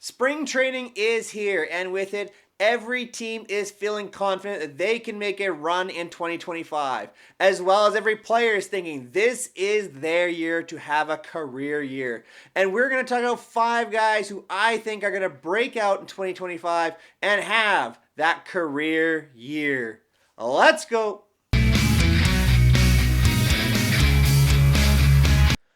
Spring training is here, and with it, every team is feeling confident that they can make a run in 2025, as well as every player is thinking this is their year to have a career year. And we're going to talk about 5 guys who I think are going to break out in 2025 and have that career year. Let's go.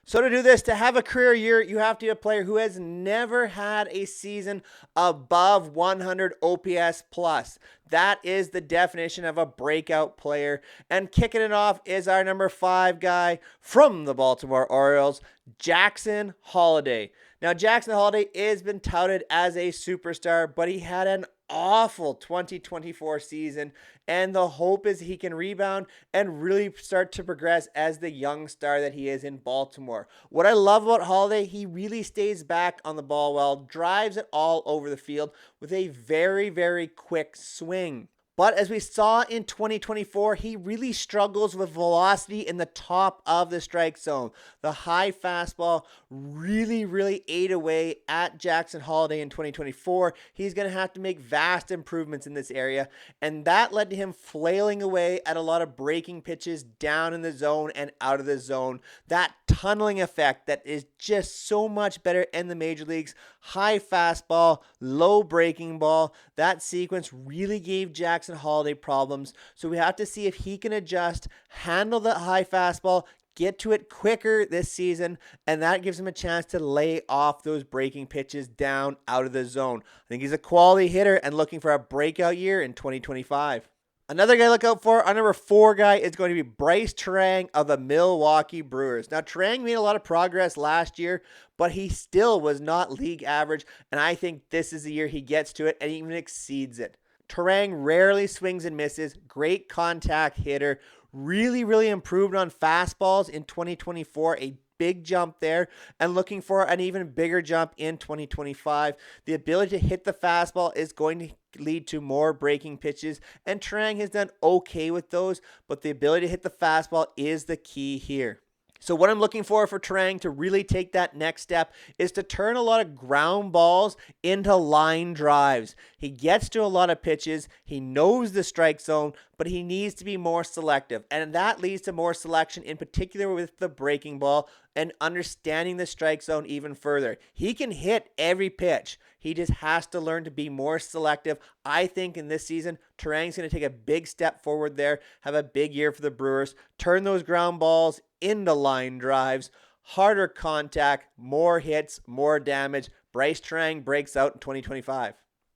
So to do this, to have a career year, you have to be a player who has never had a season above 100 OPS plus. That is the definition of a breakout player. And kicking it off is our number 5 guy from the Baltimore Orioles, Jackson Holliday. Now, Jackson Holliday has been touted as a superstar, but he had an awful 2024 season, and the hope is he can rebound and really start to progress as the young star that he is in Baltimore. What I love about Holliday, he really stays back on the ball well, drives it all over the field with a very, very quick swing. But as we saw in 2024, he really struggles with velocity in the top of the strike zone. The high fastball really ate away at Jackson Holliday in 2024. He's going to have to make vast improvements in this area, and that led to him flailing away at a lot of breaking pitches down in the zone and out of the zone. That tunneling effect that is just so much better in the major leagues. High fastball, low breaking ball. That sequence really gave Jackson Holliday problems. So we have to see if he can adjust, handle the high fastball, get to it quicker this season, and that gives him a chance to lay off those breaking pitches down out of the zone. I think he's a quality hitter and looking for a breakout year in 2025. Another guy to look out for, our number 4 guy, is going to be Bryce Terang of the Milwaukee Brewers. Now, Terang made a lot of progress last year, but he still was not league average, and I think this is the year he gets to it and even exceeds it. Terang rarely swings and misses, great contact hitter, really improved on fastballs in 2024, a big jump there, and looking for an even bigger jump in 2025. The ability to hit the fastball is going to lead to more breaking pitches, and Terang has done okay with those, but the ability to hit the fastball is the key here. So what I'm looking for Terang to really take that next step is to turn a lot of ground balls into line drives. He gets to a lot of pitches. He knows the strike zone, but he needs to be more selective. And that leads to more selection, in particular with the breaking ball and understanding the strike zone even further. He can hit every pitch. He just has to learn to be more selective. I think in this season, Terang's going to take a big step forward there, have a big year for the Brewers, turn those ground balls into line drives, harder contact, more hits, more damage. Bryce Terang breaks out in 2025.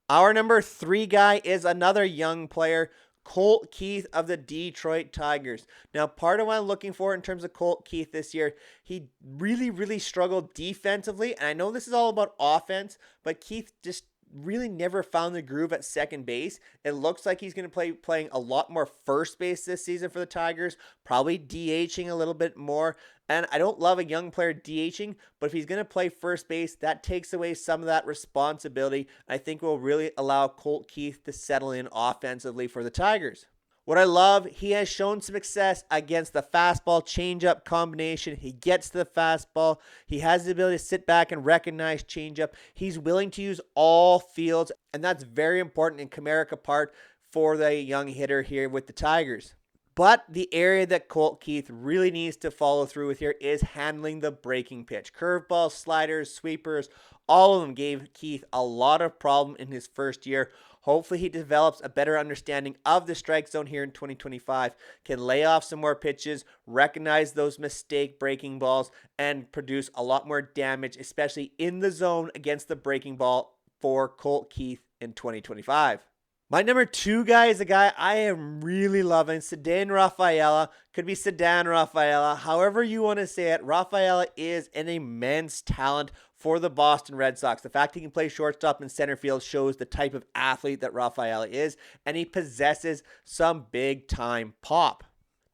Our number 3 guy is another young player, Colt Keith of the Detroit Tigers. Now, part of what I'm looking for in terms of Colt Keith this year, he really struggled defensively. And I know this is all about offense, but Keith just really never found the groove at second base. It looks like he's going to playing a lot more first base this season for the Tigers, probably DHing a little bit more. And I don't love a young player DHing, but if he's going to play first base, that takes away some of that responsibility. I think will really allow Colt Keith to settle in offensively for the Tigers. What I love, he has shown some success against the fastball changeup combination. He gets to the fastball. He has the ability to sit back and recognize changeup. He's willing to use all fields, and that's very important in Comerica Park for the young hitter here with the Tigers. But the area that Colt Keith really needs to follow through with here is handling the breaking pitch. Curveballs, sliders, sweepers, all of them gave Keith a lot of problem in his first year. Hopefully he develops a better understanding of the strike zone here in 2025, can lay off some more pitches, recognize those mistake breaking balls, and produce a lot more damage, especially in the zone against the breaking ball for Colt Keith in 2025. My number 2 guy is a guy I am really loving, Sedan Rafaela. Could be Sedan Rafaela, however you want to say it. Rafaela is an immense talent for the Boston Red Sox. The fact he can play shortstop and center field shows the type of athlete that Rafaela is, and he possesses some big time pop.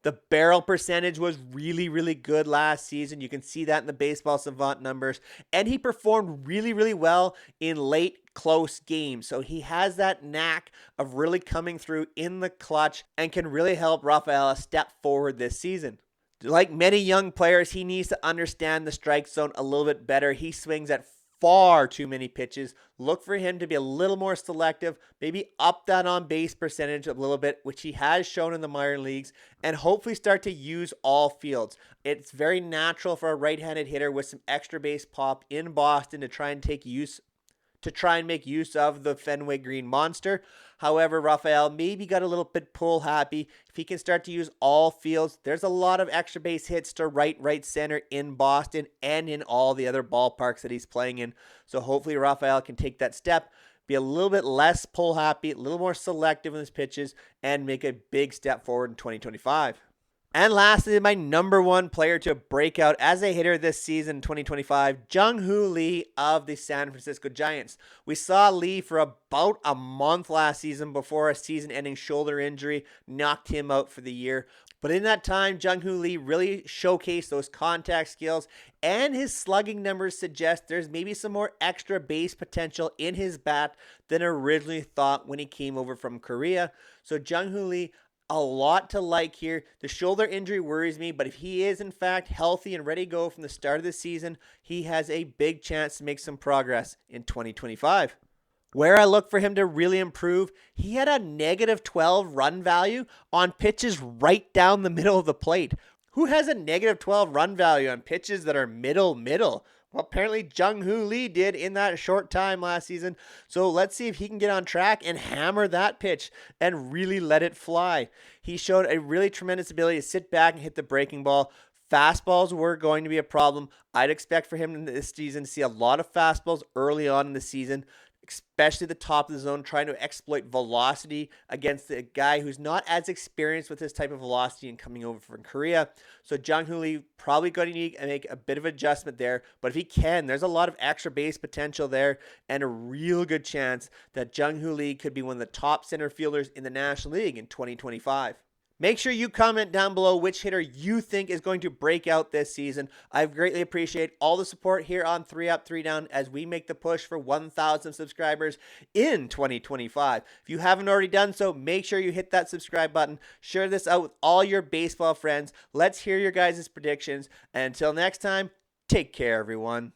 The barrel percentage was really good last season. You can see that in the Baseball Savant numbers. And he performed really well in late close games. So he has that knack of really coming through in the clutch and can really help Rafaela step forward this season. Like many young players, he needs to understand the strike zone a little bit better. He swings at far too many pitches. Look for him to be a little more selective, maybe up that on base percentage a little bit, which he has shown in the minor leagues, and hopefully start to use all fields. It's very natural for a right-handed hitter with some extra base pop in Boston to try and make use of the Fenway Green Monster. However, Rafael maybe got a little bit pull happy. If he can start to use all fields, there's a lot of extra base hits to right center in Boston and in all the other ballparks that he's playing in. So hopefully Rafael can take that step, be a little bit less pull happy, a little more selective in his pitches, and make a big step forward in 2025. And lastly, my number one player to break out as a hitter this season, 2025, Jung-Hoo Lee of the San Francisco Giants. We saw Lee for about a month last season before a season-ending shoulder injury knocked him out for the year. But in that time, Jung-Hoo Lee really showcased those contact skills, and his slugging numbers suggest there's maybe some more extra base potential in his bat than originally thought when he came over from Korea. So Jung-Hoo Lee, a lot to like here. The shoulder injury worries me, but if he is in fact healthy and ready to go from the start of the season, he has a big chance to make some progress in 2025. Where I look for him to really improve, he had a negative 12 run value on pitches right down the middle of the plate. Who has a negative 12 run value on pitches that are middle? Well, apparently Jung-Hoo Lee did in that short time last season. So let's see if he can get on track and hammer that pitch and really let it fly. He showed a really tremendous ability to sit back and hit the breaking ball. Fastballs were going to be a problem. I'd expect for him in this season to see a lot of fastballs early on in the season, especially the top of the zone, trying to exploit velocity against a guy who's not as experienced with this type of velocity and coming over from Korea. So Jung-Hoo Lee probably going to need to make a bit of adjustment there. But if he can, there's a lot of extra base potential there and a real good chance that Jung-Hoo Lee could be one of the top center fielders in the National League in 2025. Make sure you comment down below which hitter you think is going to break out this season. I greatly appreciate all the support here on 3 Up, 3 Down as we make the push for 1,000 subscribers in 2025. If you haven't already done so, make sure you hit that subscribe button. Share this out with all your baseball friends. Let's hear your guys' predictions. And until next time, take care, everyone.